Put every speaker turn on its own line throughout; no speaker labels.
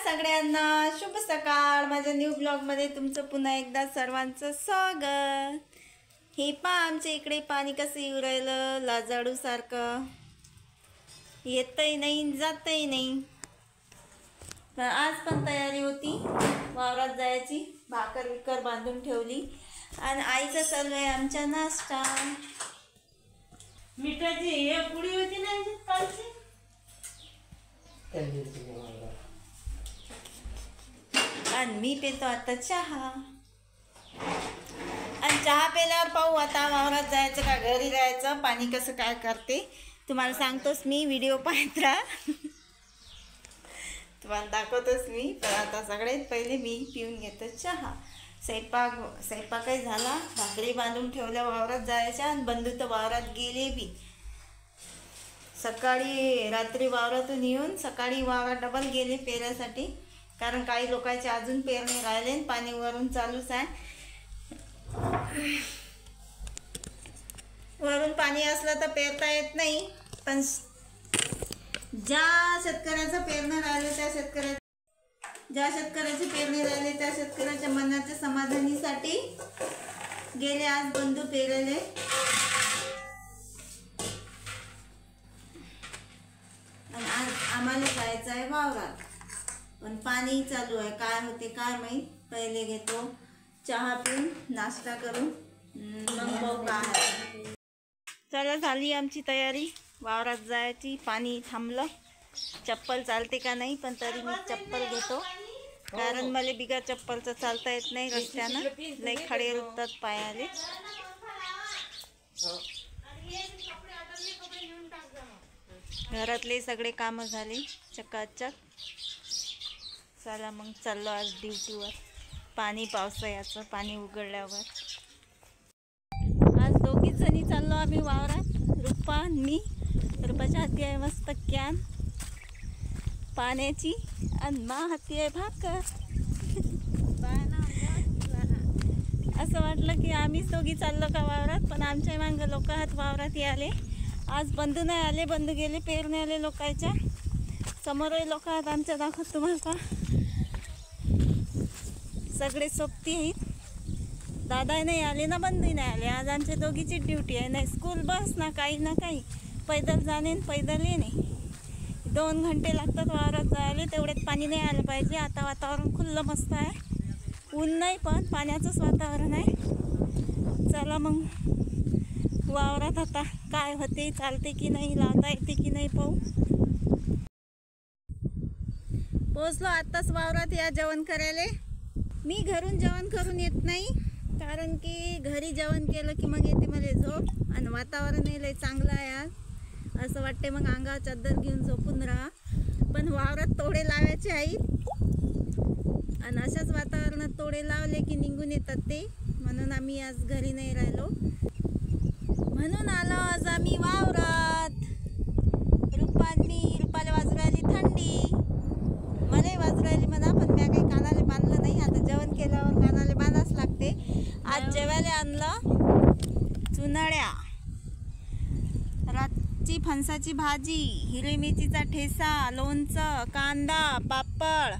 सगळ्यांना शुभ सकाळ। माझ्या न्यू ब्लॉगमध्ये तुमचं पुन्हा एकदा सर्वांचं स्वागत। हे पहा आमच्या इकडे पाणी कसं येऊ राहिलं, लाजाडू सारखं येतही नाही जातही नाही। पण आज पण तयारी होती वावरात जायची, भाकर विकर बांधून ठेवली आणि आईचा चालू आहे आमचा नाश्ता।
मिठाची हे पुडी होती ना कालची,
आणि मी पितो आता चहा। आणि चहा पेल्यावर पाहू आता वावरात जायचं का घरी राहायचं, पाणी कसं काय करते तुम्हाला सांगतोच मी, व्हिडिओ पाहत राहा। तुम्हाला दाखवतोच मी, पण आता सगळ्यात पहिले मी पिऊन घेतो चहा। स्वयंपाकही झाला, भाकरी बांधून ठेवल्या वावरात जायच्या, आणि बंधू तर वावरात गेले बी। सकाळी रात्री वावरातून येऊन सकाळी वावरात डबल गेले पेरासाठी, कारण काही लोकांचे अजून पेरणे राहिले, पाणी वरून चालूच आहे। वरून पाणी असलं तर पेरता येत नाही, पण ज्या शेतकऱ्याचं पेरणे राहिले ज्या शेतकऱ्याचे पेरणे राहिले त्या शेतकऱ्याच्या मनाच्या समाधानीसाठी गेले आज बंधू पेरले। आणि आज आम्हाला जायचं आहे वावरात, पण पाणी चालू आहे, काय होते काय माहीत। पहिले घेतो चहा पिऊन नाश्ता करून मग बघू काय। चला झाली आमची तयारी वावरात जायची। पाणी थांबलं, चप्पल चालते का नाही, पण तरी मी चप्पल घेतो, कारण मला बिगर चप्पलचं चालता येत नाही रस्त्यानं, लई खडे रुततात पायाले। घरातले सगळे कामं झाले चकाचक। चला मग चाललो आज ड्युटीवर, पाणी पावसाळ्याचं पाणी उघडल्यावर। आज दोघीच जणी चाललो आम्ही वावरात, रुपा आणि मी। रुपाच्या हाती आहे मस्त कॅन पाण्याची, आणि मा हाती आहे भाकर। असं वाटलं की आम्हीच दोघी चाललो का वावरात, पण आमच्या मागं लोक हात वावरात आले। आज बंधू नाही आले, बंधू गेले पेरणे आले लोकांच्या समोरही लोक आहेत आमच्या, दाखवत तुम्हाला सगळे सोबती आहेत। दादा नाही आले ना बंधू नाही आले, आज आमच्या दोघीची ड्युटी आहे, नाही स्कूल बस ना काही पैदल जाणे पैदल येणे। 2 घंटे लागतात वावरात जायला, तेवढ्यात पाणी नाही आलं पाहिजे। आता वातावरण खुल्लं मस्त आहे, ऊन नाही पण पाण्याचंच वातावरण आहे। चला मग वावरात आता काय होते, चालते की नाही, लावता येते की नाही पाहू। पोचलो आत्ताच वावरात, या जेवण करायला। मी घरून जेवण करून येत नाही, कारण की घरी जेवण केलं की मग येते मला झोप, आणि वातावरण लय चांगलं आहे आज, असं वाटते मग अंगावर चादर घेऊन झोपून राहा। पण वावरात तोडे लावायचे आहेत, आणि अशाच वातावरणात तोडे लावले की निघून येतात ते, म्हणून आम्ही आज घरी नाही राहिलो, म्हणून आलो आज आम्ही वावरात। रुपाला वाजू राहिली थंडी, मलाही वाजू राहिली म्हणा, पण मी काही कानाला बांधलं नाही। आता जेवण केल्यावर कानाला बांधाच लागते। आज जेवायला आणलं चुनड्या, रातची फणसाची भाजी, हिरवी मिरचीचा ठेसा, लोणचं, कांदा, पापड,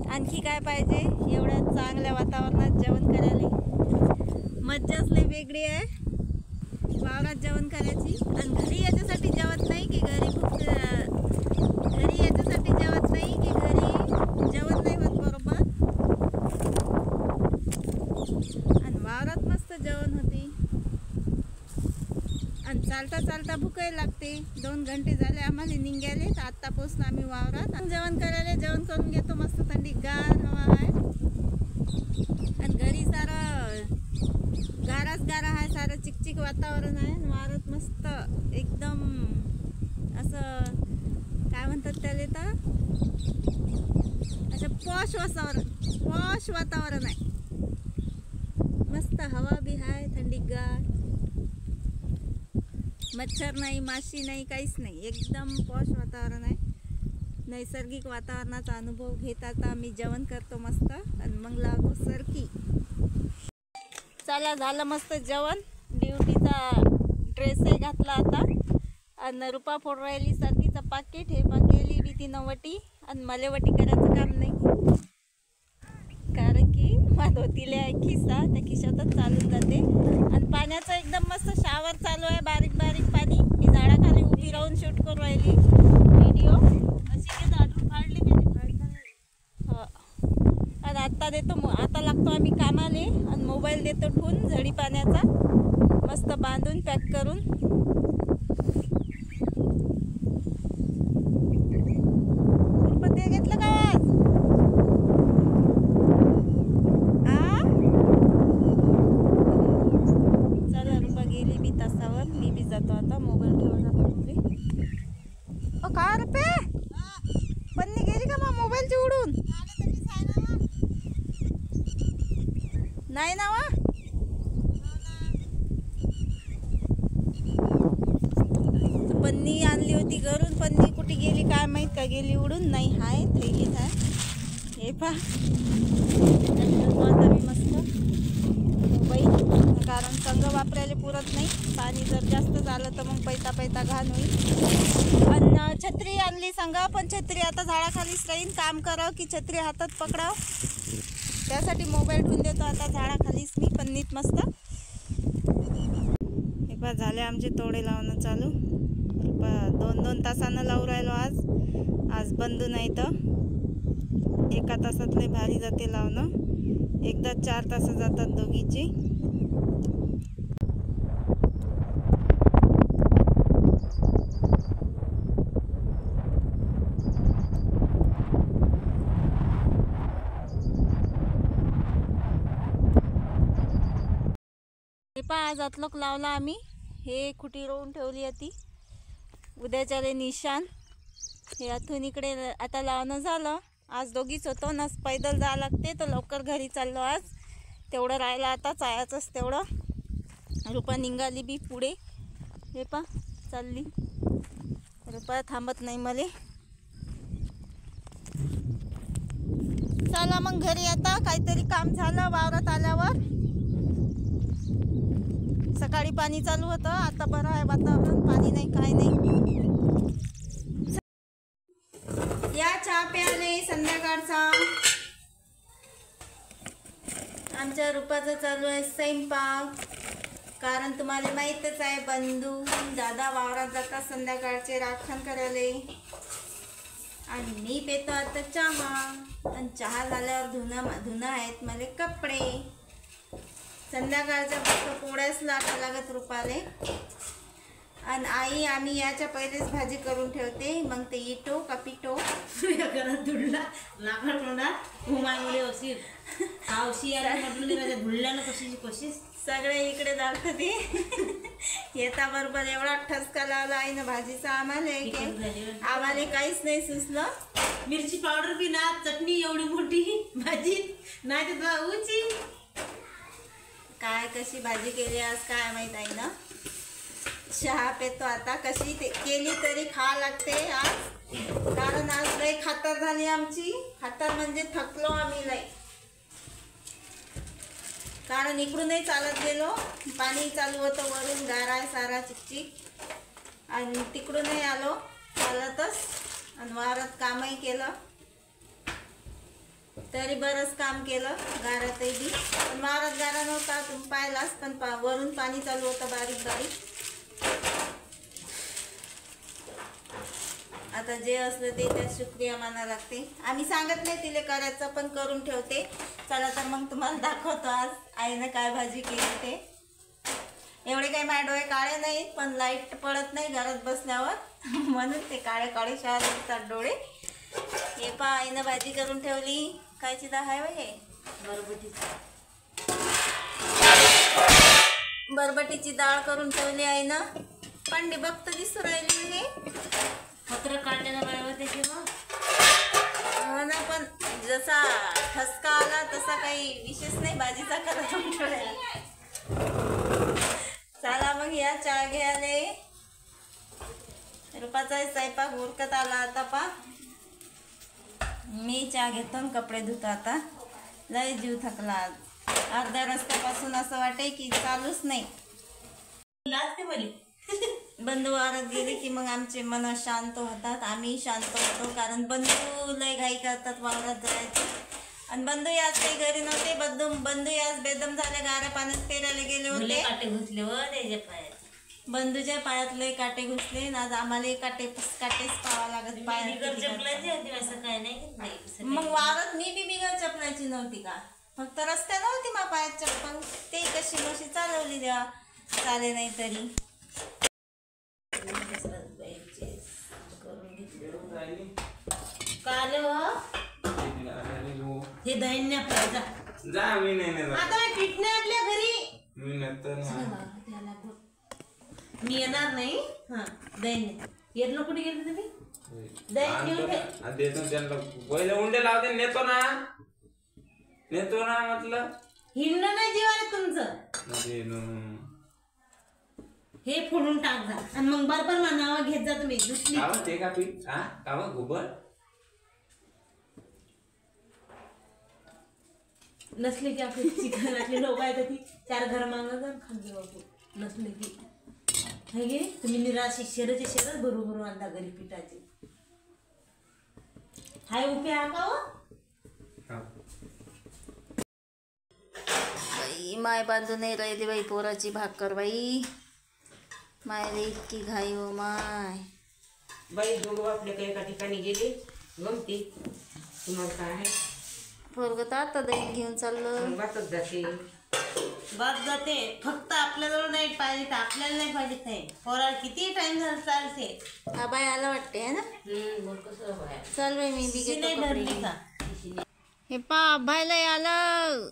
आणखी काय पाहिजे। एवढ्या चांगल्या वातावरणात जेवण करायला मज्जाच लई वेगळी आहे वावरात जेवण करायची। आणि घरी याच्यासाठी जेवत नाही की घरी याच्यासाठी जेवत नाही की घरी जेवण नाही होत बरोबर, आणि वावरात मस्त जेवण होते, आणि चालता चालता भूकही लागते। 2 घंटे झाले आम्हाला निघाले, तर आत्ता पोचलो आम्ही वावरात। आणि जेवण करायला जेवण करून घेतो, मस्त थंडीगार हवा आहे, आणि घरी सारं गारा आहे, सारं चिकचिक वातावरण आहे, आणि वावरात मस्त एकदम असं काय म्हणतात त्याला, तर असं पॉश वातावरण आहे, मस्त हवा बी आहे थंडीगार, मच्छर नाही, माशी नाही, काहीच नाही, एकदम पॉश वातावरण आहे। नैसर्गिक वातावरणाचा अनुभव घेत आता आम्ही जेवण करतो मस्त, आणि मग लावतो सरकी। चला झालं मस्त जेवण, ड्युटीचा ड्रेसही घातला आता, आणि रुपा फोड राहिली सरकीचं पाकिट, हे पाकेली बी ती नवटी, आणि मलेवटी करायचं काम नाही, कारण की धोतीला आहे खिसा, त्या खिशातच चालून जाते. आणि पाण्याचं एकदम मस्त शावर चालू आहे, बारीक बारीक पाणी. मी झाडाखाली उभी राहून शूट करून राहिली व्हिडिओ.
अशी काही दाटून फाडली मी
हो. आणि आता लागतो आम्ही कामाले आणि मोबाईल देतो ठेवून झडी पाण्याचा मस्त बांधून पॅक करून. ते घेतलं का आज? चला रुपा गेली मी तासावर, मी बी जातो आता मोबाईल ठेवायला पुढे. का रुपे पन्नी गेली का मग मोबाईलची उडून? नाही ना वा. पन्नी आणली होती घरून, पन्नी कुठे गेली काय माहित, का गेली उडून? नाही हाय थैलीत आहे. हे पा आता मी मस्त मोबाईल, कारण संग वापरायला पुरत नाही. पाणी जर जास्त झालं तर मग पैता घाण होईल. आणि छत्री आणली संग, पण छत्री आता झाडाखालीच राहीन. काम करावं की छत्री हातात पकडाव, त्यासाठी मोबाईल ठेवून देतो आता झाडाखालीच मी पन्नीत मस्त. हे पा झाले आमचे तोडे लावणं चालू. 2-2 तासानं लावू राहिलो आज बंद नाही तर एका तासात लय भारी जाते लावणं. एकदा 4 तास जातात दोघीची. आज अतलोक लावला आम्ही. हे खुटी रोवून ठेवली होती उद्याच्याले निशान. हे अथून इकडे आता लावणं झालं. आज दोघीच होतो ना, पैदल जावं लागते तर लवकर घरी चाललो आज. तेवढं राहिलं आता चायाचंच तेवढं. रुपा निघाली बी पुढे. हे पा चालली रुपा, थांबत नाही मले. चला मग घरी आता, काहीतरी काम झालं वावरात आल्यावर. सकाळी पाणी चालू होतं, आता बरं आहे वातावरण, पाणी नाही काय नाही. या चहा प्याले संध्याकाळचा. आमच्या रूपाचं चालू आहे स्वयंपाक, कारण तुम्हाला माहीतच आहे बंधू दादा वावरात जातात संध्याकाळचे राखण करायला. आणि मी पेतो आता चहा. आणि चहा झाल्यावर धुणं आहेत मला कपडे. संध्याकाळच्या फक्त पोळ्याच लागत रुपाले. आणि आई आम्ही याच्या पहिलेच भाजी करून ठेवते, मग ते इटो का पिटो
धुडला लाकड तोंडा हुमाईमुळे अशी आवशी माझ्या धुडल्यानं कशीची कोशिश
सगळे इकडे दाखवते ते. येता बरोबर एवढा ठसका लावला आहे ना भाजीचा आम्हाला की आम्हाला काहीच नाही सुचलं.
मिरची पावडर बी ना, चटणी एवढी मोठी भाजीत नाही तर उची.
काय कशी भाजी केली आज काय माहीत आहे ना. चहा पेतो आता, कशी केली तरी खा लागते आज, कारण आज लय खातर झाली आमची. खातर म्हणजे थकलो आम्ही लय, कारण इकडूनही चालत गेलो, पाणी चालू होतं वरून गारा सारा चिकचिक. आणि तिकडूनही आलो चालतच. आणि वावरात कामही केलं, तरी बरंच काम केलं गारातही बी. पण वावरात गारा नव्हता तुम्ही पाहिलाच, पण वरून पाणी चालू होतं बारीक बारीक. आता जे असलं ते त्यात शुक्रिया माना लागते. आम्ही सांगत नाही तिला करायचं, पण करून ठेवते. चला तर मग तुम्हाला दाखवतो आज आईनं काय भाजी केली ते. एवढे काही माझे डोळे काळे नाहीत, पण लाईट पडत नाही घरात बसल्यावर म्हणून ते काळे काळे शाळा दिसतात डोळे. हे पा आईनं भाजी करून ठेवली. कायची डाळ आहे हे? बरबटीची डाळ करून ठेवली आईनं. पण बघत दिसू राहिली हे
पत्र काढलेलं बरोबर त्याचे मग.
हो ना, पण जसा ठसका आला तसा काही विशेष नाही भाजीचा करून ठेवलेला. चला मग या चहा घ्यायले. रुपाचा स्वयंपाक उरकत आला आता पा. मी चहा घेतो आणि कपडे धुतो आता. लय जीव थकला आज. अर्ध्या रस्त्यापासून असं वाटे की चालूच नाही.
लागते मला
बंधू वावरात गेले की मग आमचे मन शांत होतात, आम्ही शांत होतो. कारण बंधू लय घाई करतात वावरात जायचे. आणि बंधू आज काही घरी नव्हते. बंधू आज बेदम झाले, गारा पाण्यात पेरायला गेले होते.
काटे घुसले व त्याच्या पायात.
बंधूच्या पायात लय काटे घुसले. आज आम्हाला काटेच पावा लागत पायात.
चपलाची होती असं काय नाही.
मग वावरात मी बी बिगर चपलाची नव्हती का, फक्त रस्त्या नव्हती मा पायात चप्पल. ते कशी कशी चालवली द्या, चाले नाही तरी.
काल हे दैन्य पाहिजे
जा. मी नाही
आता पीठ नाही आपल्या घरी.
मी नंतर
मी येणार नाही. हा दैन्य येतलो. कुठे गेले तुम्ही? दैन्य
देतो त्यांना. पहिले उंडे लावते. नेतो ना म्हटलं.
हिंडणं नाही जीवाने तुमचं. हे फोडून टाक जा आणि मग बरोबर नाव घेत जा तुम्ही. दुसरी
ते का पीठ का गोबर
नसले की आपली चिकनातले लोक आहेत ती 4 घर मागं जा खाल्ले बापू. नसले की हे गे तुम्ही निराशे शेरचे शेरच बरोबर आणता घरी पिठाचे. हाय उपे हा का हो?
बाई माय बांधून नाही राहिली बाई पोराची भाकर. बाई मायला इतकी घाई हो माय.
बाई दोघं आपल्या काही एका ठिकाणी गेले गमती. तुम्हाला काय आहे?
पोरगं तर आता दही घेऊन चाललं.
बातच जाते. बात जाते. फक्त आपल्याजवळ नाही पाहिजे तर आपल्याला नाही पाहिजे नाही. पोराला किती टाइम झाला चालते.
हा बाई आला वाटते है ना. चल बाई मी बी घेतो कपडे. हे पा भायला आलं.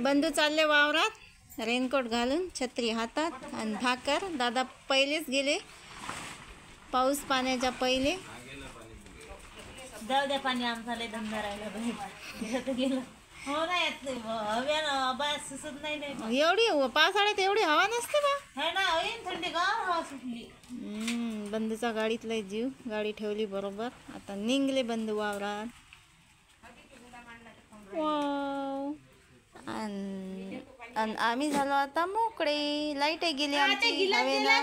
बंधू चालले वावरात रेनकोट घालून, छत्री हातात आणि भाकर. दादा पहिलेच गेले पाऊस पाण्याच्या पहिले.
जाऊ द्या पाणी आमचा लय धंदा राहिला बाहेर गेलं. हो नाही येत नाही हव्यानं बाय सुचत नाही.
एवढी पावसाळ्यात एवढी हवा नसते बा.
है ना होईन थंडी गार हवा सुटली.
बंधूचा गाडीतला जीव. गाडी ठेवली बरोबर. आता निघले बंधू वावरात. वाव. आणि आम्ही झालो आता मोकळे. लाईट गेली आमची हवेला.